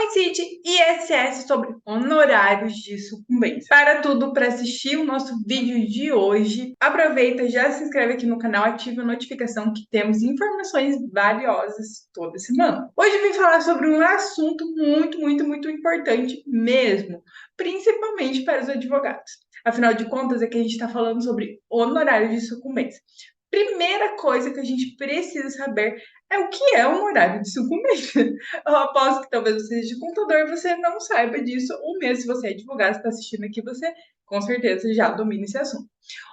incide ISS sobre honorários de sucumbência. Para tudo, para assistir o nosso vídeo de hoje, aproveita, já se inscreve aqui no canal, ativa a notificação que temos informações valiosas toda semana. Hoje eu vim falar sobre um assunto muito importante mesmo, principalmente para os advogados. Afinal de contas, aqui a gente está falando sobre honorário de sucumbência. Primeira coisa que a gente precisa saber é o que é um horário de sucumbência. Eu aposto que talvez você seja contador e você não saiba disso, ou mesmo se você é advogado, está assistindo aqui, você com certeza já domina esse assunto.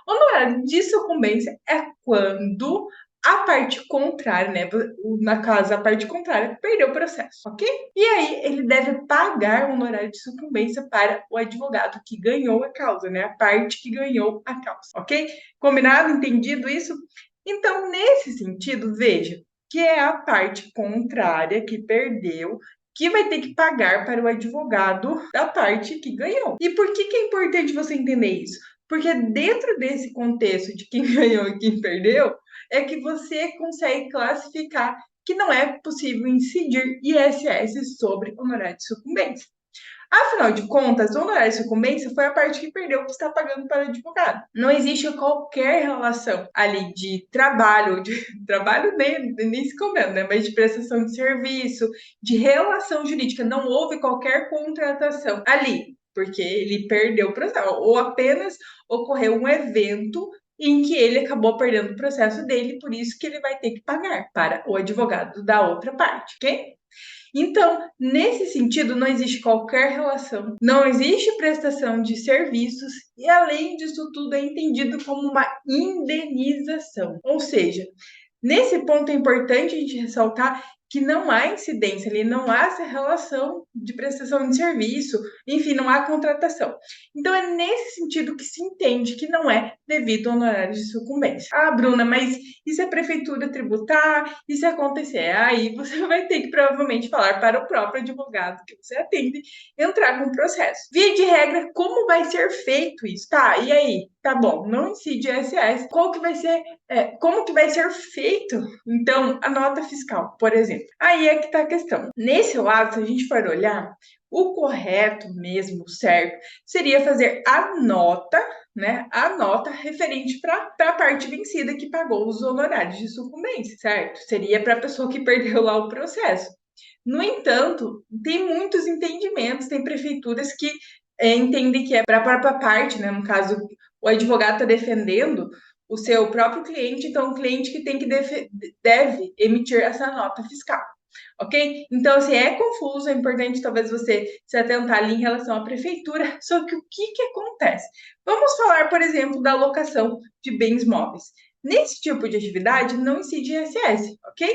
Honorário de sucumbência é quando a parte contrária, né? Na casa, a parte contrária perdeu o processo, ok? E aí ele deve pagar o honorário de sucumbência para o advogado que ganhou a causa, né? A parte que ganhou a causa, ok? Combinado? Entendido isso? Então, nesse sentido, veja que é a parte contrária que perdeu que vai ter que pagar para o advogado da parte que ganhou. E por que é importante você entender isso? Porque dentro desse contexto de quem ganhou e quem perdeu, é que você consegue classificar que não é possível incidir ISS sobre honorário de sucumbência. Afinal de contas, o honorário de sucumbência foi a parte que perdeu que está pagando para o advogado. Não existe qualquer relação ali de trabalho, trabalho nem se comendo, né? Mas de prestação de serviço, de relação jurídica. Não houve qualquer contratação ali, porque ele perdeu o processo, ou apenas ocorreu um evento em que ele acabou perdendo o processo dele, por isso que ele vai ter que pagar para o advogado da outra parte, ok? Então, nesse sentido, não existe qualquer relação, não existe prestação de serviços e, além disso tudo, é entendido como uma indenização. Ou seja, nesse ponto é importante a gente ressaltar que não há incidência ali, não há essa relação de prestação de serviço, enfim, não há contratação. Então, é nesse sentido que se entende que não é devido ao honorário de sucumbência. Ah, Bruna, mas e se a prefeitura tributar? E se acontecer? Aí você vai ter que provavelmente falar para o próprio advogado que você atende entrar com o processo. Via de regra, como vai ser feito isso? Tá, e aí? Tá bom, não incide ISS. Qual que vai ser, como que vai ser feito, então, a nota fiscal, por exemplo? Aí é que está a questão. Nesse lado, se a gente for olhar, o correto mesmo, certo, seria fazer a nota, né? A nota referente para a parte vencida que pagou os honorários de sucumbência, certo? Seria para a pessoa que perdeu lá o processo. No entanto, tem muitos entendimentos, tem prefeituras que entendem que é para a própria parte, né? No caso, o advogado está defendendo o seu próprio cliente, então o cliente que tem que deve emitir essa nota fiscal, ok? Então, assim, é confuso, é importante talvez você se atentar ali em relação à prefeitura, só que o que acontece? Vamos falar, por exemplo, da locação de bens móveis. Nesse tipo de atividade, não incide ISS, ok?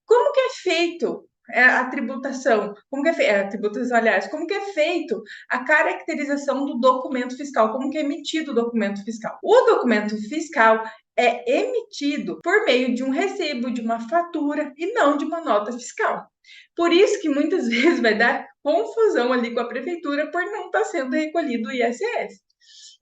Como que é feito a tributação? Como que é feito, a tributação, aliás, como que é feito a caracterização do documento fiscal? Como que é emitido o documento fiscal? O documento fiscal é emitido por meio de um recibo, de uma fatura e não de uma nota fiscal. Por isso que muitas vezes vai dar confusão ali com a prefeitura por não estar sendo recolhido o ISS.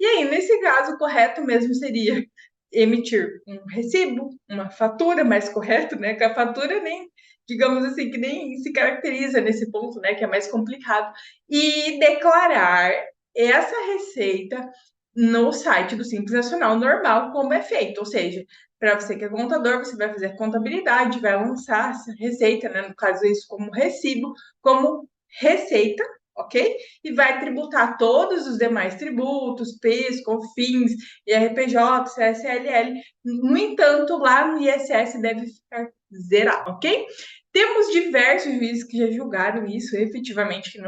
E aí, nesse caso, o correto mesmo seria emitir um recibo, uma fatura, mais correto, né? Que a fatura nem, digamos assim, que nem se caracteriza nesse ponto, né? Que é mais complicado. E declarar essa receita no site do Simples Nacional normal, como é feito. Ou seja, para você que é contador, você vai fazer a contabilidade, vai lançar essa receita, né? No caso, isso como recibo, como receita, ok? E vai tributar todos os demais tributos, PIS, COFINS, IRPJ, CSLL. No entanto, lá no ISS deve ficar zerado, ok? Temos diversos juízes que já julgaram isso, efetivamente, que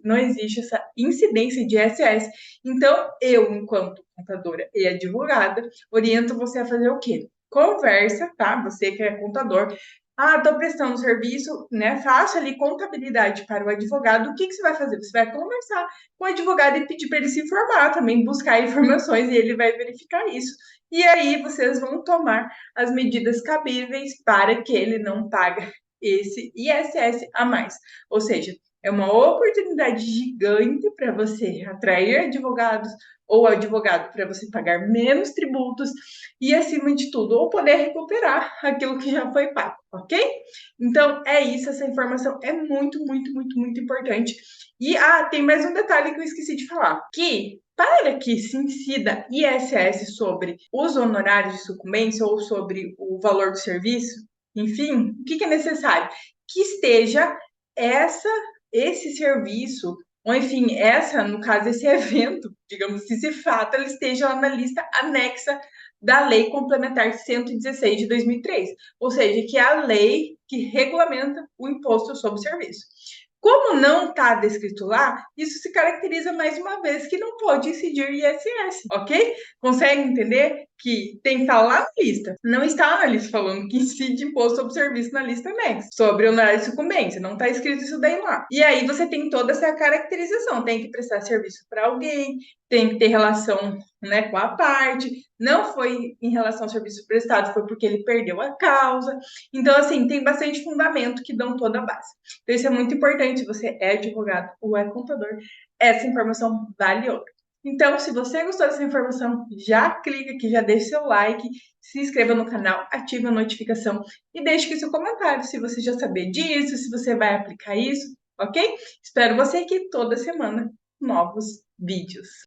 não existe essa incidência de ISS. Então, eu, enquanto contadora e advogada, oriento você a fazer o quê? Conversa, tá? Você que é contador, estou prestando serviço, né? Faça ali contabilidade para o advogado. O que você vai fazer? Você vai conversar com o advogado e pedir para ele se informar também, buscar informações e ele vai verificar isso. E aí vocês vão tomar as medidas cabíveis para que ele não pague esse ISS a mais. Ou seja, É uma oportunidade gigante para você atrair advogados ou advogado para você pagar menos tributos e, acima de tudo, ou poder recuperar aquilo que já foi pago, ok? Então, é isso. Essa informação é muito, muito, muito, muito importante. E, tem mais um detalhe que eu esqueci de falar, que para que se incida ISS sobre os honorários de sucumbência ou sobre o valor do serviço, enfim, o que é necessário? Que esteja essa esse serviço, ou enfim, no caso, esse evento, digamos, que esse fato, ele esteja lá na lista anexa da Lei Complementar 116 de 2003, ou seja, que é a lei que regulamenta o imposto sobre serviço. Como não está descrito lá, isso se caracteriza mais uma vez que não pode incidir ISS, ok? Consegue entender que tem que estar lá na lista. Não está na lista falando que incide imposto sobre serviço na lista anexa, sobre honorário de sucumbência. Não está escrito isso daí lá. E aí você tem toda essa caracterização. Tem que prestar serviço para alguém, tem que ter relação, né, com a parte. Não foi em relação ao serviço prestado, foi porque ele perdeu a causa. Então, assim, tem bastante fundamento que dão toda a base. Então, isso é muito importante. Se você é advogado ou é contador, essa informação vale ouro. Então, se você gostou dessa informação, já clica aqui, já deixa seu like, se inscreva no canal, ative a notificação e deixe aqui seu comentário se você já saber disso, se você vai aplicar isso, ok? Espero você aqui toda semana, novos vídeos.